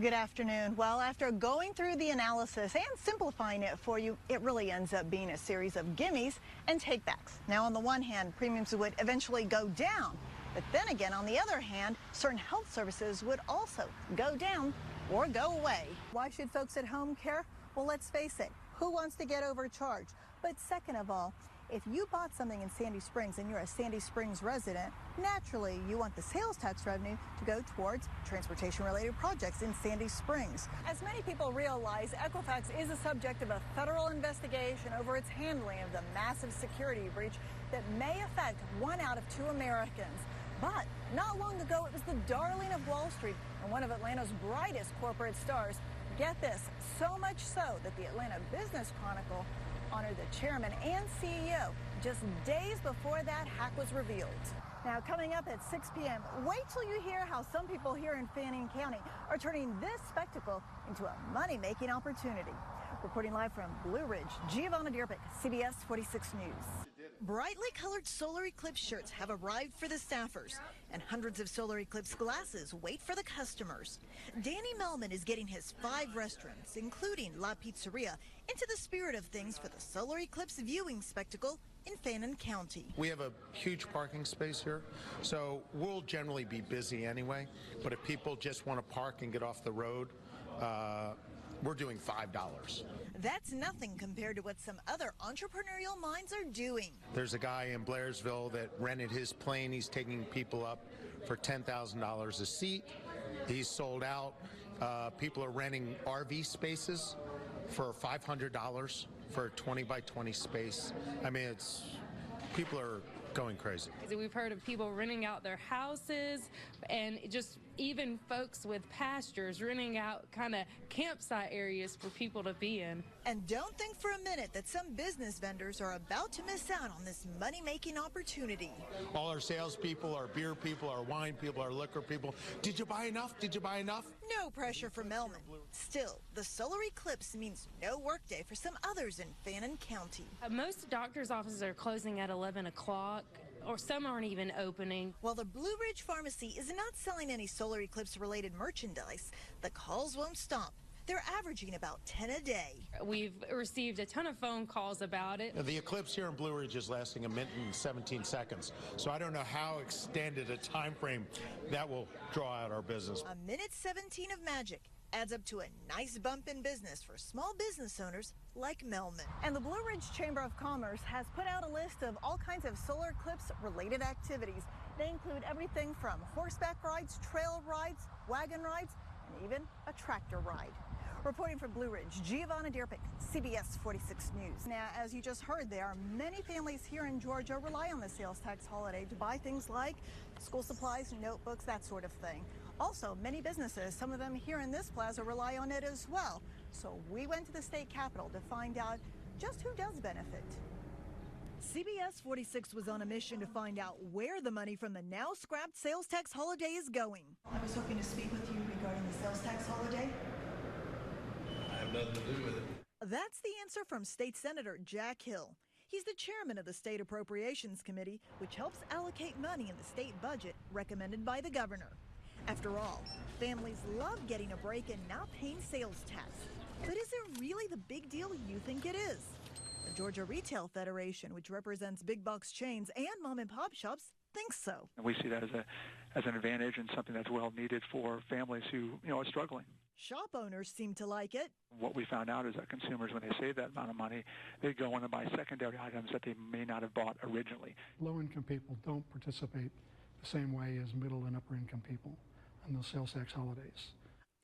Good afternoon. Well, after going through the analysis and simplifying it for you, it really ends up being a series of gimmies and takebacks. Now, on the one hand, premiums would eventually go down. But then again, on the other hand, certain health services would also go down or go away. Why should folks at home care? Well, let's face it, who wants to get overcharged? But second of all, if you bought something in Sandy Springs and you're a Sandy Springs resident, naturally you want the sales tax revenue to go towards transportation-related projects in Sandy Springs. As many people realize, Equifax is the subject of a federal investigation over its handling of the massive security breach that may affect 1 out of 2 Americans. But not long ago, it was the darling of Wall Street and one of Atlanta's brightest corporate stars. Get this, so much so that the Atlanta Business Chronicle honored the chairman and CEO just days before that hack was revealed. Now, coming up at 6 p.m., wait till you hear how some people here in Fannin County are turning this spectacle into a money-making opportunity. Reporting live from Blue Ridge, Giovanna Dierpick, CBS 46 News. Brightly colored solar eclipse shirts have arrived for the staffers, and hundreds of solar eclipse glasses wait for the customers. Danny Melman is getting his 5 restaurants, including La Pizzeria, into the spirit of things for the solar eclipse viewing spectacle in Fannin County. We have a huge parking space here, so we'll generally be busy anyway, but if people just want to park and get off the road, we're doing $5. That's nothing compared to what some other entrepreneurial minds are doing. There's a guy in Blairsville that rented his plane. He's taking people up for $10,000 a seat. He's sold out. People are renting RV spaces for $500 for a 20 by 20 space. I mean, people are going crazy. We've heard of people renting out their houses and just even folks with pastures renting out kind of campsite areas for people to be in. And don't think for a minute that some business vendors are about to miss out on this money-making opportunity. All our salespeople, our beer people, our wine people, our liquor people, did you buy enough? Did you buy enough? No pressure from Melman. Still, the solar eclipse means no workday for some others in Fannin County. Most doctor's offices are closing at 11 o'clock. Or some aren't even opening. While the Blue Ridge Pharmacy is not selling any solar eclipse related merchandise, the calls won't stop. They're averaging about 10 a day. We've received a ton of phone calls about it. The eclipse here in Blue Ridge is lasting 1 minute and 17 seconds. So I don't know how extended a time frame that will draw out our business. 1 minute 17 of magic adds up to a nice bump in business for small business owners like Melman. And the Blue Ridge Chamber of Commerce has put out a list of all kinds of solar eclipse related activities. They include everything from horseback rides, trail rides, wagon rides, and even a tractor ride. Reporting from Blue Ridge, Giovanna Dierpick, CBS 46 News. Now, as you just heard, there are many families here in Georgia rely on the sales tax holiday to buy things like school supplies, notebooks, that sort of thing. Also, many businesses, some of them here in this plaza, rely on it as well. So we went to the state capitol to find out just who does benefit. CBS 46 was on a mission to find out where the money from the now scrapped sales tax holiday is going. I was hoping to speak with you regarding the sales tax holiday. I have nothing to do with it. That's the answer from State Senator Jack Hill. He's the chairman of the State Appropriations Committee, which helps allocate money in the state budget recommended by the governor. After all, families love getting a break and not paying sales tax. But is it really the big deal you think it is? The Georgia Retail Federation, which represents big box chains and mom and pop shops, thinks so. And we see that as an advantage and something that's well needed for families who, are struggling. Shop owners seem to like it. What we found out is that consumers, when they save that amount of money, they go on and buy secondary items that they may not have bought originally. Low-income people don't participate the same way as middle and upper-income people on the sales tax holidays.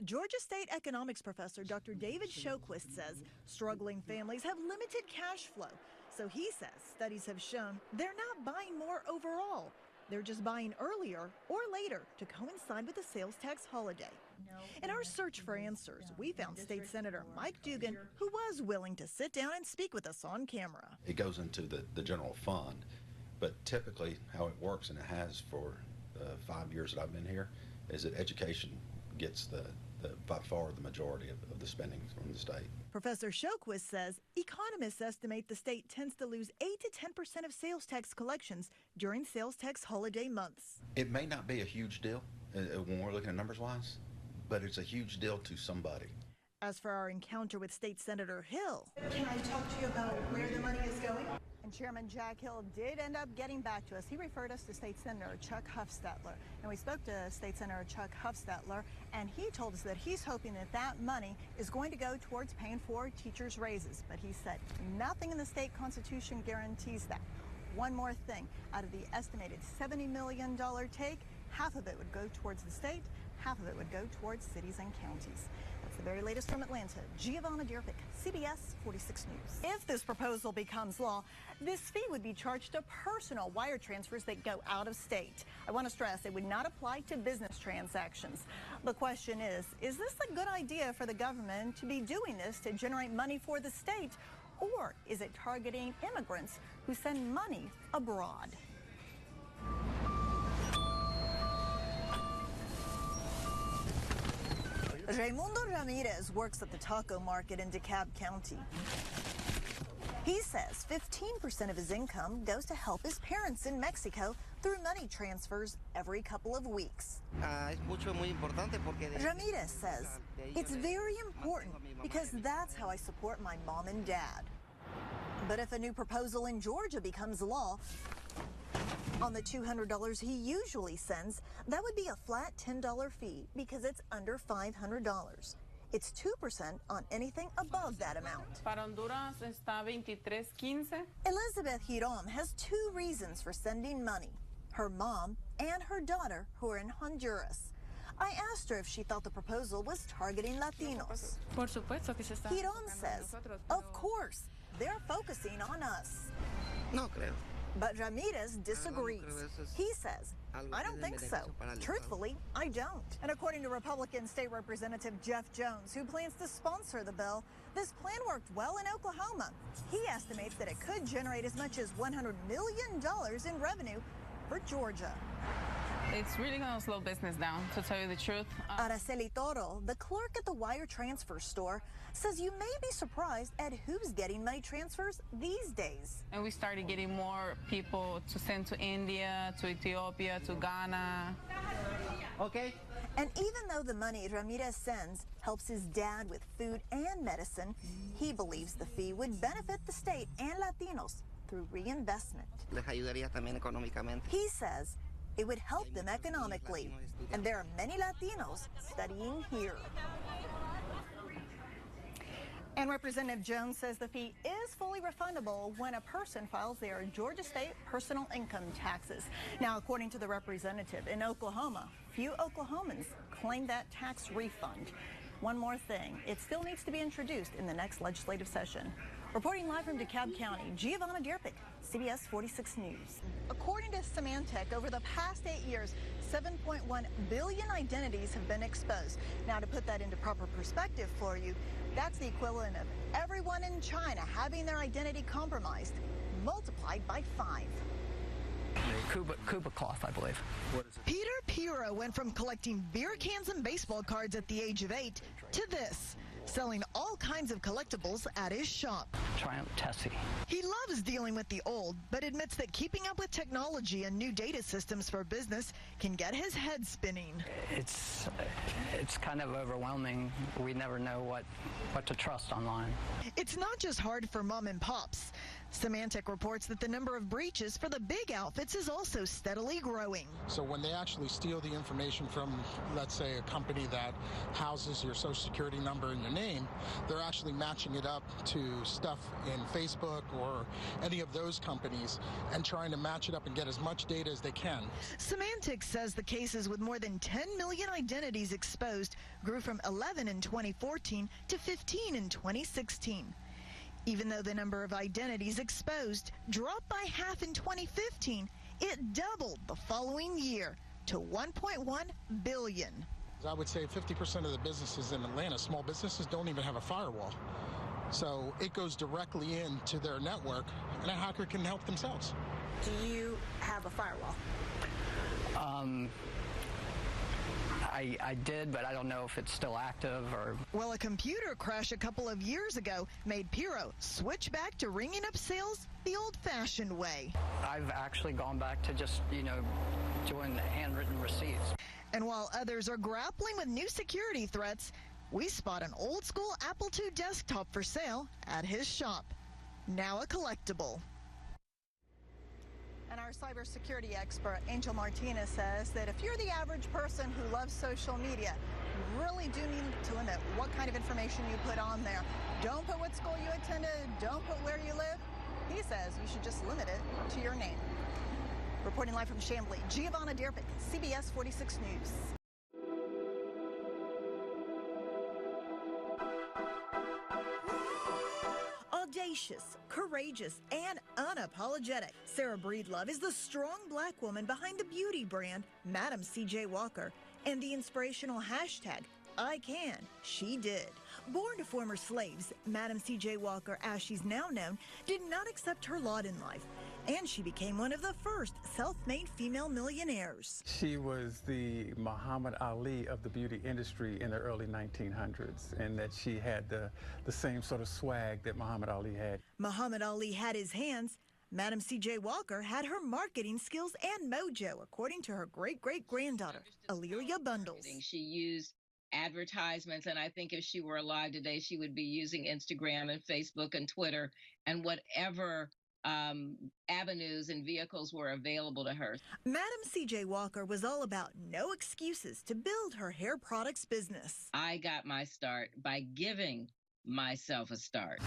Georgia State economics professor Dr. David Shoquist says struggling families have limited cash flow. So he says studies have shown they're not buying more overall. They're just buying earlier or later to coincide with the sales tax holiday. In our search for answers, we found State Senator Mike Dugan, who was willing to sit down and speak with us on camera. It goes into the general fund, but typically how it works, and it has for the 5 years that I've been here, is that education gets by far the majority of the spending from the state. Professor Shoquist says economists estimate the state tends to lose 8 to 10% of sales tax collections during sales tax holiday months. It may not be a huge deal when we're looking at numbers-wise, but it's a huge deal to somebody. As for our encounter with State Senator Hill, can I talk to you about where the money is going? And Chairman Jack Hill did end up getting back to us. He referred us to State Senator Chuck Hufstetler. And we spoke to State Senator Chuck Hufstetler, and he told us that he's hoping that that money is going to go towards paying for teachers' raises. But he said nothing in the state constitution guarantees that. One more thing, out of the estimated $70 million take, half of it would go towards the state, half of it would go towards cities and counties. That's the very latest from Atlanta. Giovanna Dierpick, CBS 46 News. If this proposal becomes law, this fee would be charged to personal wire transfers that go out of state. I want to stress it would not apply to business transactions. The question is this a good idea for the government to be doing this to generate money for the state? Or is it targeting immigrants who send money abroad? Raimundo Ramirez works at the taco market in DeKalb County. He says 15% of his income goes to help his parents in Mexico through money transfers every couple of weeks. Ramirez says it's very important because that's how I support my mom and dad. But if a new proposal in Georgia becomes law, on the $200 he usually sends, that would be a flat $10 fee because it's under $500. It's 2% on anything above that amount. Para Honduras está 23.15. Elizabeth Hirom has two reasons for sending money: her mom and her daughter, who are in Honduras. I asked her if she thought the proposal was targeting Latinos. Por supuesto que se está. Hirom says, of course, they're focusing on us. No creo. But Ramirez disagrees. He says, I don't think so. Truthfully, I don't. And according to Republican State Representative Jeff Jones, who plans to sponsor the bill, this plan worked well in Oklahoma. He estimates that it could generate as much as $100 million in revenue for Georgia. It's really going to slow business down, to tell you the truth. Araceli Toro, the clerk at the wire transfer store, says you may be surprised at who's getting money transfers these days. And we started getting more people to send to India, to Ethiopia, to Ghana. Okay. And even though the money Ramirez sends helps his dad with food and medicine, he believes the fee would benefit the state and Latinos through reinvestment. Les ayudaría también económicamente. He says it would help them economically, and there are many Latinos studying here. And Representative Jones says the fee is fully refundable when a person files their Georgia state personal income taxes. Now, according to the representative, in Oklahoma, few Oklahomans claim that tax refund. One more thing, it still needs to be introduced in the next legislative session. Reporting live from DeKalb County, Giovanna Dierpick, CBS 46 News. According to Symantec, over the past 8 years, 7.1 billion identities have been exposed. Now, to put that into proper perspective for you, that's the equivalent of everyone in China having their identity compromised, multiplied by 5. Cuba cloth, I believe. What is it? Peter Piro went from collecting beer cans and baseball cards at the age of 8 to this, selling all kinds of collectibles at his shop. Triumph Tessie. He loves dealing with the old, but admits that keeping up with technology and new data systems for business can get his head spinning. It's kind of overwhelming. We never know what to trust online. It's not just hard for mom and pops. Symantec reports that the number of breaches for the big outfits is also steadily growing. So when they actually steal the information from, let's say, a company that houses your social security number and your name, they're actually matching it up to stuff in Facebook or any of those companies and trying to match it up and get as much data as they can. Symantec says the cases with more than 10 million identities exposed grew from 11 in 2014 to 15 in 2016. Even though the number of identities exposed dropped by half in 2015, it doubled the following year to 1.1 billion. I would say 50% of the businesses in Atlanta, small businesses, don't even have a firewall. So it goes directly into their network, and a hacker can help themselves. Do you have a firewall? I did, but I don't know if it's still active or... Well, a computer crash a couple of years ago made Piro switch back to ringing up sales the old-fashioned way. I've actually gone back to just, doing handwritten receipts. And while others are grappling with new security threats, we spot an old school Apple II desktop for sale at his shop. Now a collectible. And our cybersecurity expert, Angel Martinez, says that if you're the average person who loves social media, you really do need to limit what kind of information you put on there. Don't put what school you attended, don't put where you live. He says you should just limit it to your name. Reporting live from Chamblee, Giovanna Dierpick, CBS 46 News. Audacious, courageous, and unapologetic, Sarah Breedlove is the strong black woman behind the beauty brand Madam C.J. Walker and the inspirational hashtag I Can, She Did. Born to former slaves, Madam C.J. Walker, as she's now known, did not accept her lot in life, and she became one of the first self-made female millionaires. She was the Muhammad Ali of the beauty industry in the early 1900s, and that she had the same sort of swag that Muhammad Ali had. Muhammad Ali had his hands. Madam C.J. Walker had her marketing skills and mojo, according to her great-great-granddaughter, Alelia Bundles. She used advertisements, and I think if she were alive today, she would be using Instagram and Facebook and Twitter and whatever avenues and vehicles were available to her. Madam C.J. Walker was all about no excuses to build her hair products business. I got my start by giving myself a start.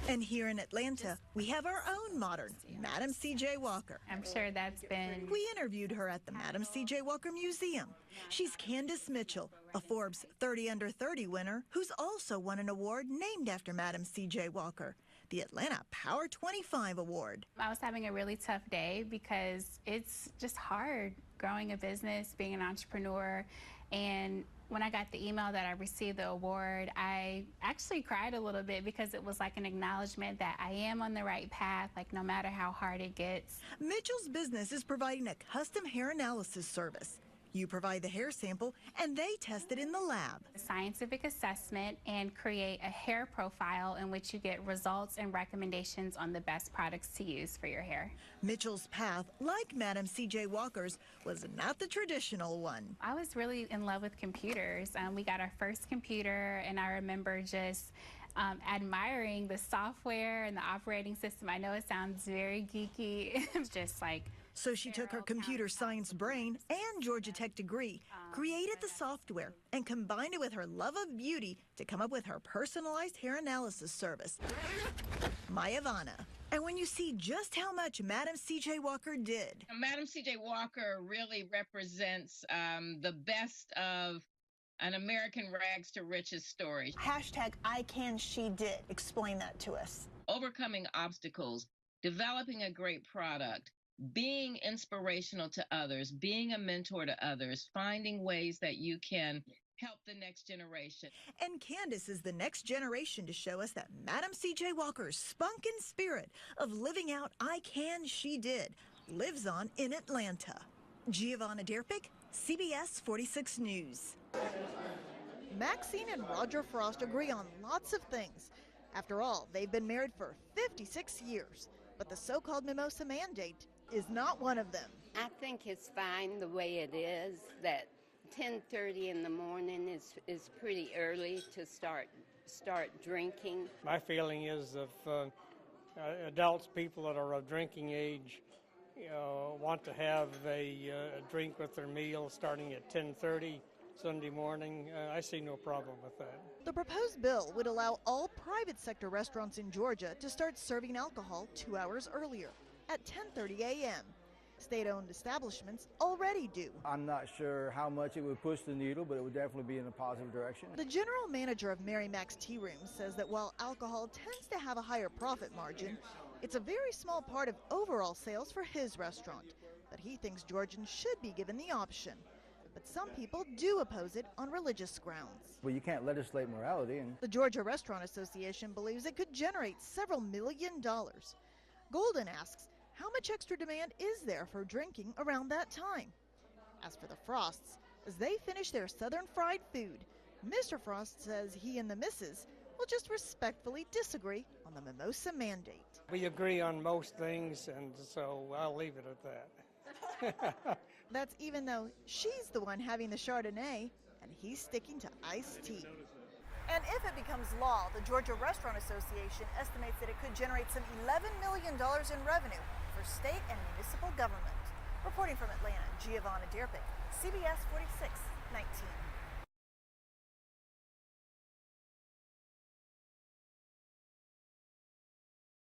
And here in Atlanta, we have our own modern Madam C.J. Walker. I'm sure that's been... We interviewed her at the Madam C.J. Walker Museum. She's Candace Mitchell, a Forbes 30 Under 30 winner who's also won an award named after Madam C.J. Walker, the Atlanta Power 25 Award. I was having a really tough day because it's just hard growing a business, being an entrepreneur, and when I got the email that I received the award, I actually cried a little bit because it was like an acknowledgement that I am on the right path, like no matter how hard it gets. Mitchell's business is providing a custom hair analysis service. You provide the hair sample and they test it in the lab. A scientific assessment and create a hair profile in which you get results and recommendations on the best products to use for your hair. Mitchell's path, like Madam C.J. Walker's, was not the traditional one. I was really in love with computers. We got our first computer, and I remember just admiring the software and the operating system. I know it sounds very geeky. It's just like... So she took her computer science brain and Georgia Tech degree, created the software, and combined it with her love of beauty to come up with her personalized hair analysis service, Myavana. And when you see just how much Madam C.J. Walker did. Madam C.J. Walker really represents the best of an American rags to riches story. Hashtag I Can, She Did. Explain that to us. Overcoming obstacles, developing a great product, being inspirational to others, being a mentor to others, finding ways that you can help the next generation. And Candace is the next generation to show us that Madam C.J. Walker's spunk and spirit of living out I Can, She Did lives on in Atlanta. Giovanna Dierpick, CBS 46 News. Maxine and Roger Frost agree on lots of things. After all, they've been married for 56 years, but the so-called mimosa mandate is not one of them. I think it's fine the way it is, that 10:30 in the morning is pretty early to start drinking. My feeling is if adults, people that are of drinking age, want to have a drink with their meal starting at 10:30 Sunday morning, I see no problem with that. The proposed bill would allow all private sector restaurants in Georgia to start serving alcohol 2 hours earlier, at 10:30 a.m. State-owned establishments already do. I'm not sure how much it would push the needle, but it would definitely be in a positive direction. The general manager of Mary Mac's Tea Room says that while alcohol tends to have a higher profit margin, it's a very small part of overall sales for his restaurant. But he thinks Georgians should be given the option. But some people do oppose it on religious grounds. Well, you can't legislate morality. The Georgia Restaurant Association believes it could generate several $1 million. Golden asks, how much extra demand is there for drinking around that time? As for the Frosts, as they finish their southern fried food, Mr. Frost says he and the missus will just respectfully disagree on the mimosa mandate. We agree on most things, and so I'll leave it at that. That's even though she's the one having the Chardonnay and he's sticking to iced tea. And if it becomes law, the Georgia Restaurant Association estimates that it could generate some $11 million in revenue for state and municipal government. Reporting from Atlanta, Giovanna Derpick, CBS 46, 19.